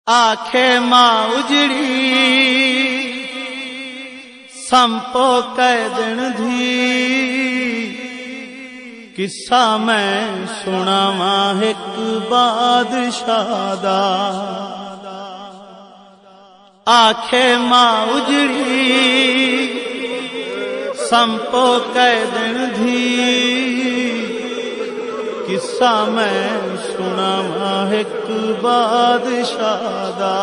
आखे मां उजड़ी संपो कैदन धी किस्सा मैं सुनावा एक बादशाह दा। आखे मां उजड़ी संपो कैदन धी किस्सा मैं सुनावा एक बादशाह दा।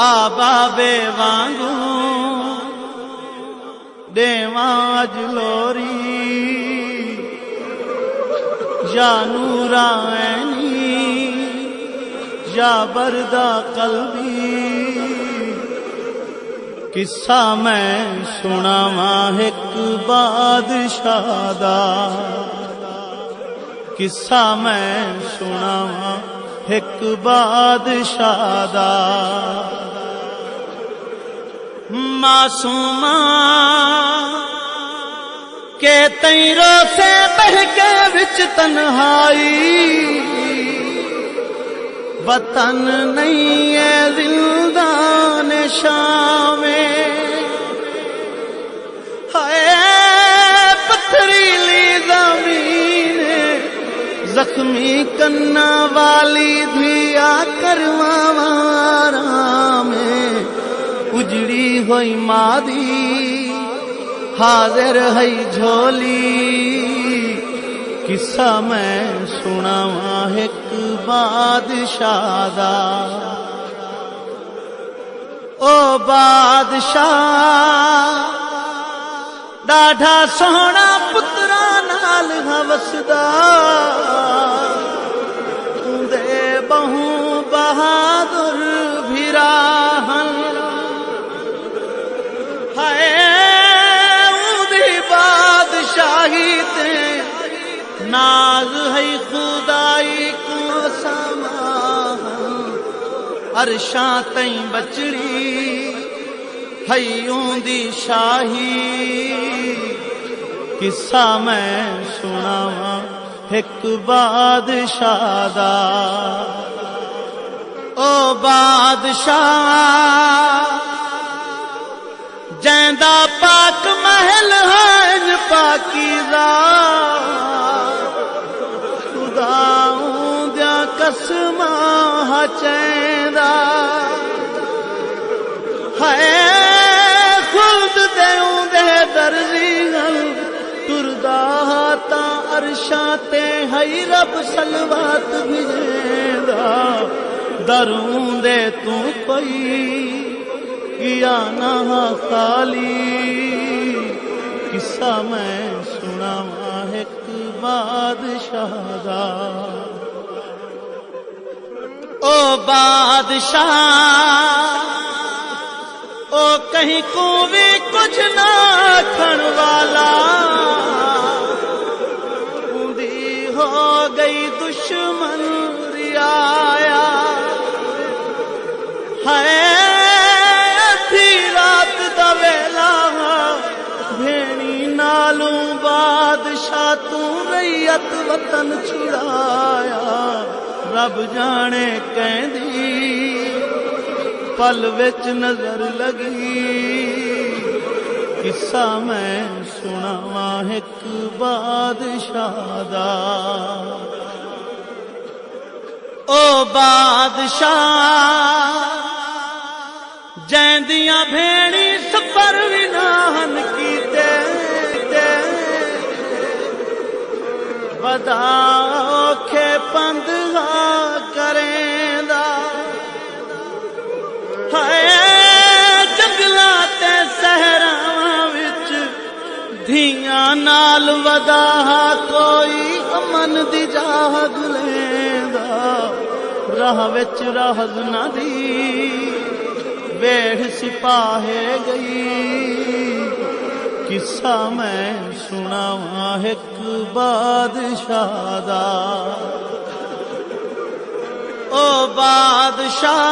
आबाबे वांगू देवा अज लोरी या नूरानी या बरदा कल्बी किस्सा मैं सुनावा एक बादशाह दा। किस्सा मैं सुनावा एक बादशाह दा। मासूमा के तैरो से बहके विच तन्हाई वतन नहीं है जिंदान शामे है पथरीली जमीन जख्मी कन्ना वाली धिया करवारा में उजड़ी होई मादी हाजिर है झोली किस्सा मैं सुनावा एक बादशाह दा। ओ बादशाह डाढ़ा सोहना पुत्रा नाल हवसदा दे बहु बहादुर भिराहन बादशाही ते नाज है खुदाई को समान अरशा तई बचड़ी हयूं दी शाही किस्सा मैं सुनावा एक बादशाह दा। ओ बादशाह जैंदा पाक महल है पाकीज़ा खुदाऊं दिया कसमा चैंदा है खुद देऊं दे दर्जी गल तुरदा ता अरशा ते हई रब सलवात भिजेंदा दरूं दे तू कोई किया ना खाली किस्सा मैं सुनावा एक बादशाह दा। ओ बादशाह ओ कहीं को भी कुछ ना खण वाला बूंदी हो गई दुश्मन रियाया है बादशाह तू रैयत वतन छुड़ाया रब जाने कहदी पल विच नजर लगी किस्सा मैं सुनावा एक बादशाह दा। ओ बादशाह जैंदियां भेड़ी सफर विनाहन कीते वदा औखे पंधा करेंदा है जंगलां ते सहरावां विच धियां नाल वदा कोई अमन दी जाग लेंदा राह विच राहज ना दी वेढ़ सिपाहे गई किस्सा मैं सुनावा एक बादशाह दा। ओ बादशाह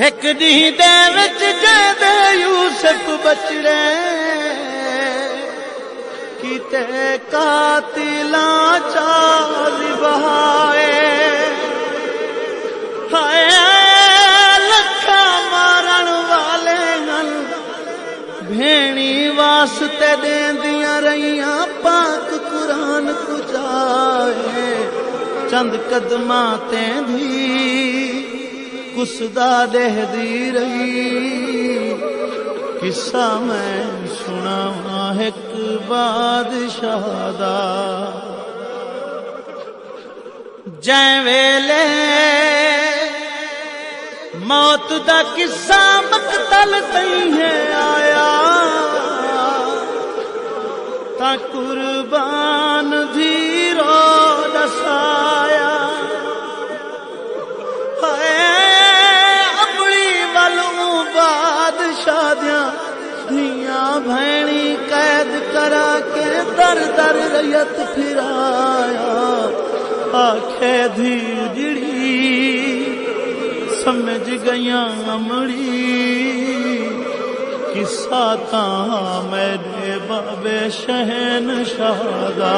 एक दी दे विच जदे यूसुफ बचड़े किते कातिलां चाल बहाए वास्ते देंदियां रहियां पाक कुरान कुजाए चंद कदमां तेंदी कुसदा देहदी रही किस्सा मैं सुनावां एक बादशाह दा जै वेले मौत दा किस्सा मकतल तई है आया ता कुर्बान धीरो दसाया अपनी वालों बादशाह दियां धियां भैणी कैद करा के दर दर रयत फिराया आखे धी जिड़ी समझ गया अमड़ी किस्सा ता मेरे बाबे शहनशाह दा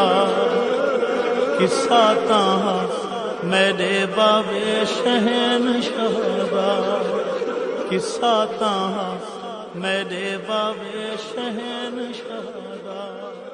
किस्सा ता मेरे बाबे शहनशाह दा किस्सा ता मेरे बाबे शहनशाह दा।